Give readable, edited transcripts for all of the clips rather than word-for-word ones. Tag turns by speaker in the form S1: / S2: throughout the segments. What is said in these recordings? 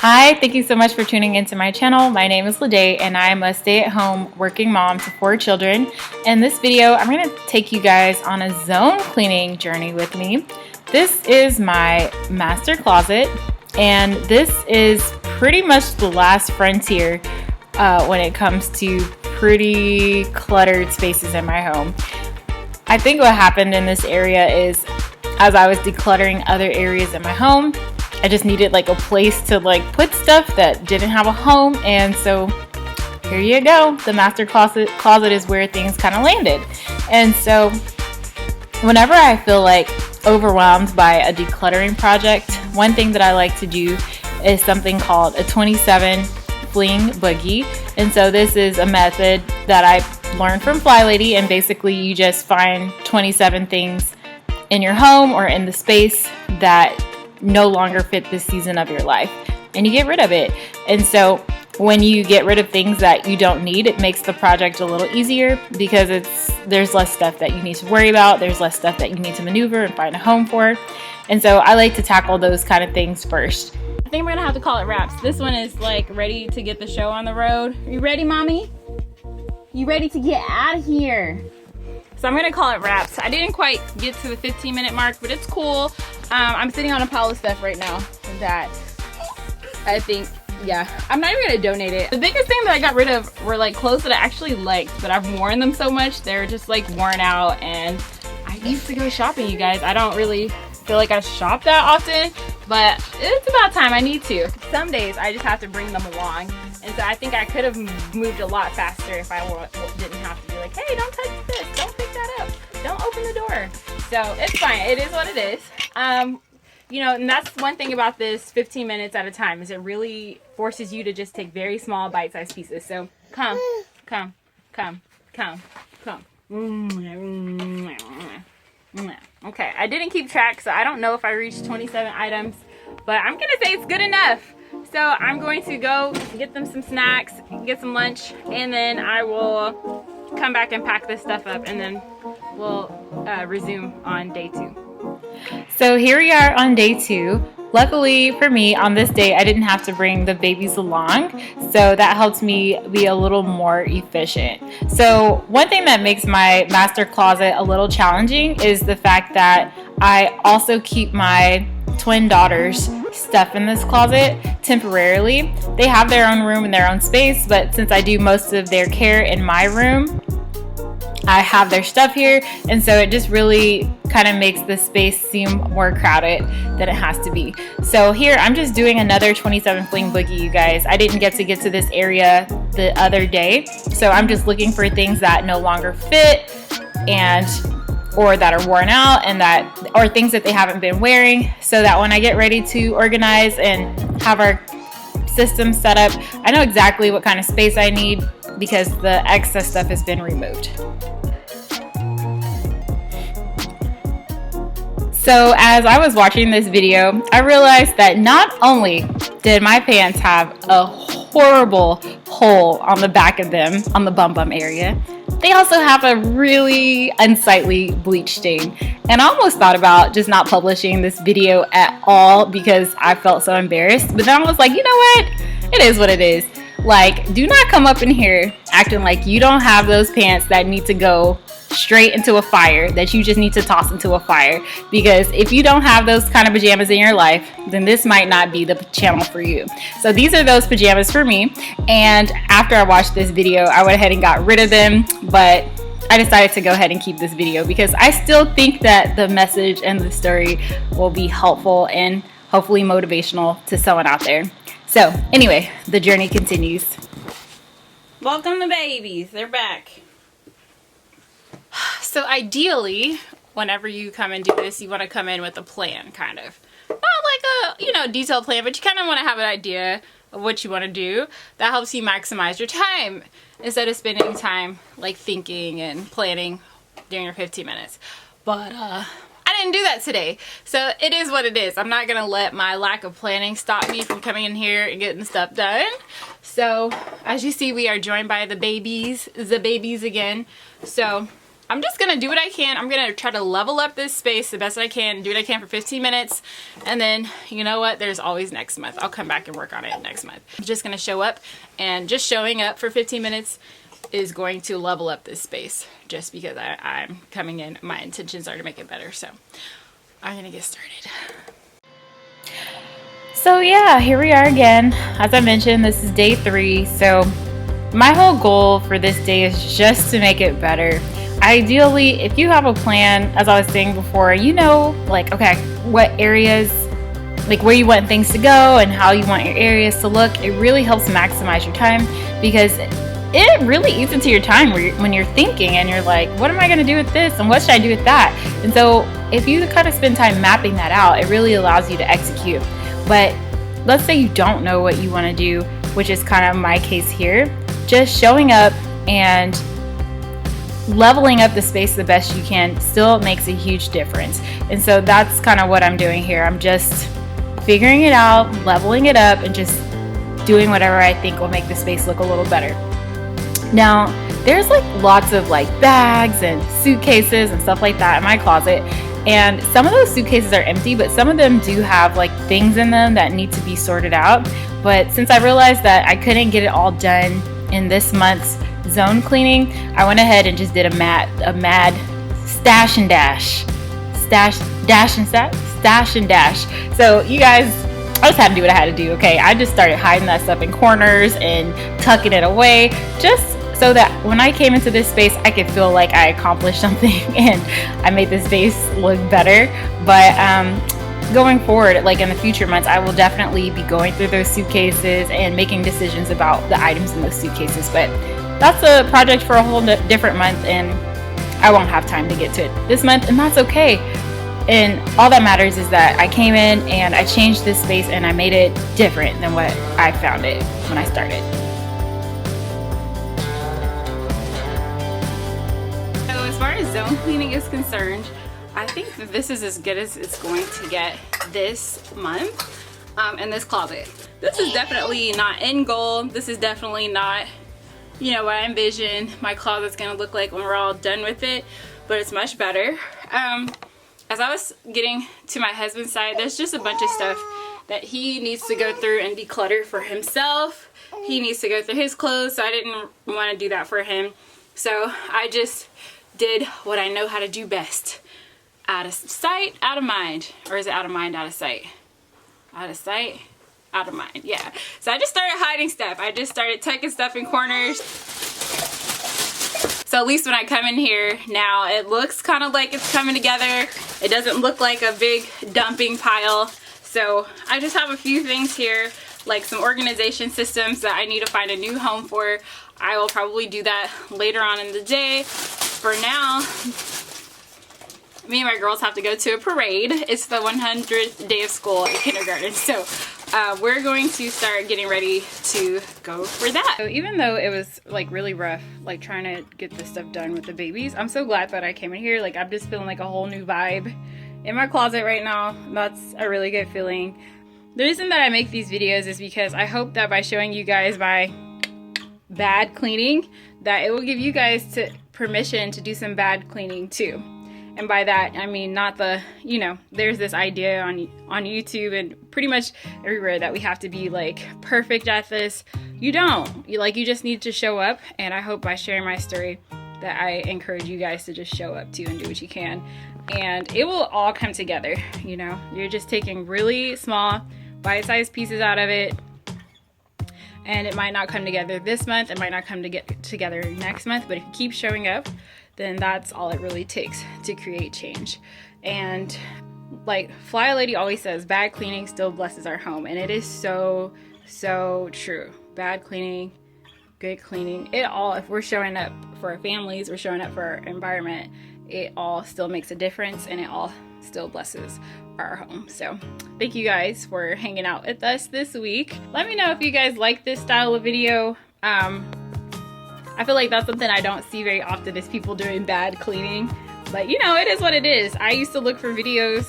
S1: Hi, thank you so much for tuning into my channel. My name is Flylady and I'm a stay-at-home working mom to 4 children. In this video, I'm going to take you guys on a zone cleaning journey with me. This is my master closet and this is pretty much the last frontier when it comes to pretty cluttered spaces in my home. I think what happened in this area is as I was decluttering other areas in my home, I just needed like a place to like put stuff that didn't have a home, and so here you go. The master closet is where things kind of landed. And so whenever I feel like overwhelmed by a decluttering project, one thing that I like to do is something called a 27 fling boogie. And so this is a method that I learned from Flylady, and basically you just find 27 things in your home or in the space that no longer fit this season of your life, and you get rid of it. And so when you get rid of things that you don't need, it makes the project a little easier because there's less stuff that you need to worry about, there's less stuff that you need to maneuver and find a home for. And so I like to tackle those kind of things first. I think we're gonna have to call it wraps. This one is like ready to get the show on the road. Are you ready, mommy? You ready to get out of here? So I'm gonna call it wraps. I didn't quite get to the 15-minute mark, but it's cool. I'm sitting on a pile of stuff right now that I think, yeah, I'm not even gonna donate it. The biggest thing that I got rid of were like clothes that I actually liked, but I've worn them so much, they're just like worn out, and I used to go shopping, you guys. I don't really feel like I shop that often, but it's about time. I need to. Some days I just have to bring them along, and so I think I could have moved a lot faster if I didn't have to be like, hey, don't touch this, don't pick that up, don't open the door. So it's fine, it is what it is. You know, and that's one thing about this 15 minutes at a time, is it really forces you to just take very small bite-sized pieces. So come. Okay, I didn't keep track, so I don't know if I reached 27 items, but I'm gonna say it's good enough. So I'm going to go get them some snacks, get some lunch, and then I will come back and pack this stuff up, and then we'll resume on day 2. So here we are on day 2. Luckily for me, on this day, I didn't have to bring the babies along, so that helps me be a little more efficient. So one thing that makes my master closet a little challenging is the fact that I also keep my twin daughters' stuff in this closet temporarily. They have their own room and their own space, but since I do most of their care in my room, I have their stuff here, and so it just really kind of makes the space seem more crowded than it has to be. So here I'm just doing another 27 fling boogie, you guys. I didn't get to this area the other day, so I'm just looking for things that no longer fit or that are worn out, and or things that they haven't been wearing, so that when I get ready to organize and have our system set up, I know exactly what kind of space I need because the excess stuff has been removed. So as I was watching this video, I realized that not only did my pants have a horrible hole on the back of them, on the bum area, they also have a really unsightly bleach stain. And I almost thought about just not publishing this video at all because I felt so embarrassed. But then I was like, you know what? It is what it is. Like, do not come up in here acting like you don't have those pants that need to go straight into a fire, that you just need to toss into a fire, because if you don't have those kind of pajamas in your life, then this might not be the channel for you. So these are those pajamas for me, and after I watched this video, I went ahead and got rid of them, but I decided to go ahead and keep this video because I still think that the message and the story will be helpful and hopefully motivational to someone out there. So anyway, the journey continues. Welcome the babies, they're back. So ideally, whenever you come and do this, you want to come in with a plan, kind of. Not like a, detailed plan, but you kind of want to have an idea of what you want to do. That helps you maximize your time instead of spending time like thinking and planning during your 15 minutes. But I didn't do that today. So it is what it is. I'm not going to let my lack of planning stop me from coming in here and getting stuff done. So as you see, we are joined by the babies again. So I'm just gonna do what I can. I'm gonna try to level up this space the best I can, do what I can for 15 minutes, and then you know what, there's always next month. I'll come back and work on it next month. I'm just gonna show up, and just showing up for 15 minutes is going to level up this space just because I'm coming in. My intentions are to make it better, so I'm gonna get started. So yeah, here we are again. As I mentioned, this is day 3, so my whole goal for this day is just to make it better. Ideally, if you have a plan, as I was saying before, you know, like, okay, what areas, like where you want things to go and how you want your areas to look. It really helps maximize your time because it really eats into your time when you're thinking and you're like, what am I going to do with this and what should I do with that? And so if you kind of spend time mapping that out, it really allows you to execute. But let's say you don't know what you want to do, which is kind of my case here. Just showing up and leveling up the space the best you can still makes a huge difference. And so that's kind of what I'm doing here. I'm just figuring it out, leveling it up, and just doing whatever I think will make the space look a little better. Now, there's like lots of like bags and suitcases and stuff like that in my closet. And some of those suitcases are empty, but some of them do have like things in them that need to be sorted out. But since I realized that I couldn't get it all done in this month's zone cleaning, I went ahead and just did a mad stash and dash. So you guys, I just had to do what I had to do, okay? I just started hiding that stuff in corners and tucking it away, just so that when I came into this space, I could feel like I accomplished something and I made this space look better. But going forward, like in the future months, I will definitely be going through those suitcases and making decisions about the items in those suitcases. But that's a project for a whole different month, and I won't have time to get to it this month, and that's okay. And all that matters is that I came in and I changed this space and I made it different than what I found it when I started. So as far as zone cleaning is concerned, I think that this is as good as it's going to get this month in this closet. This is definitely not end goal. This is definitely not, you know, what I envision my closet's gonna look like when we're all done with it, but it's much better. As I was getting to my husband's side, there's just a bunch of stuff that he needs to go through and declutter for himself. He needs to go through his clothes, so I didn't want to do that for him. So I just did what I know how to do best. Out of sight, out of mind. Or is it out of mind, out of sight? Out of sight, out of mind. Yeah. So I just started hiding stuff. I just started tucking stuff in corners. So at least when I come in here now, it looks kind of like it's coming together. It doesn't look like a big dumping pile. So I just have a few things here, like some organization systems that I need to find a new home for. I will probably do that later on in the day. For now, me and my girls have to go to a parade. It's the 100th day of school at kindergarten. So we're going to start getting ready to go for that. So even though it was like really rough, like trying to get this stuff done with the babies, I'm so glad that I came in here. Like I'm just feeling like a whole new vibe in my closet right now. That's a really good feeling. The reason that I make these videos is because I hope that by showing you guys my bad cleaning, that it will give you guys permission to do some bad cleaning too. And by that, I mean not the, you know, there's this idea on YouTube and pretty much everywhere that we have to be like perfect at this. You don't. You just need to show up, and I hope by sharing my story that I encourage you guys to just show up too and do what you can. And it will all come together, you know. You're just taking really small, bite-sized pieces out of it. And it might not come together this month, it might not come together next month, but if you keep showing up, then that's all it really takes to create change. And like Flylady always says, bad cleaning still blesses our home. And it is so, so true. Bad cleaning, good cleaning, it all, if we're showing up for our families, we're showing up for our environment, it all still makes a difference, and it all still blesses our home. So thank you guys for hanging out with us this week. Let me know if you guys like this style of video. I feel like that's something I don't see very often, is people doing bad cleaning, but you know, it is what it is. I used to look for videos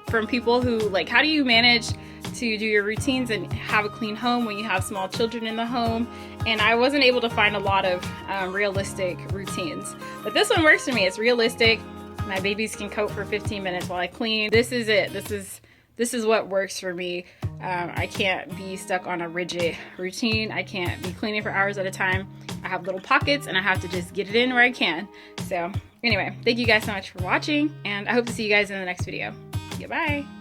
S1: from people who, like, how do you manage to do your routines and have a clean home when you have small children in the home. And I wasn't able to find a lot of realistic routines, but this one works for me. It's realistic. My babies can cope for 15 minutes while I clean. This is it. This is what works for me. I can't be stuck on a rigid routine. I can't be cleaning for hours at a time. I have little pockets and I have to just get it in where I can. So anyway, thank you guys so much for watching, and I hope to see you guys in the next video. Goodbye.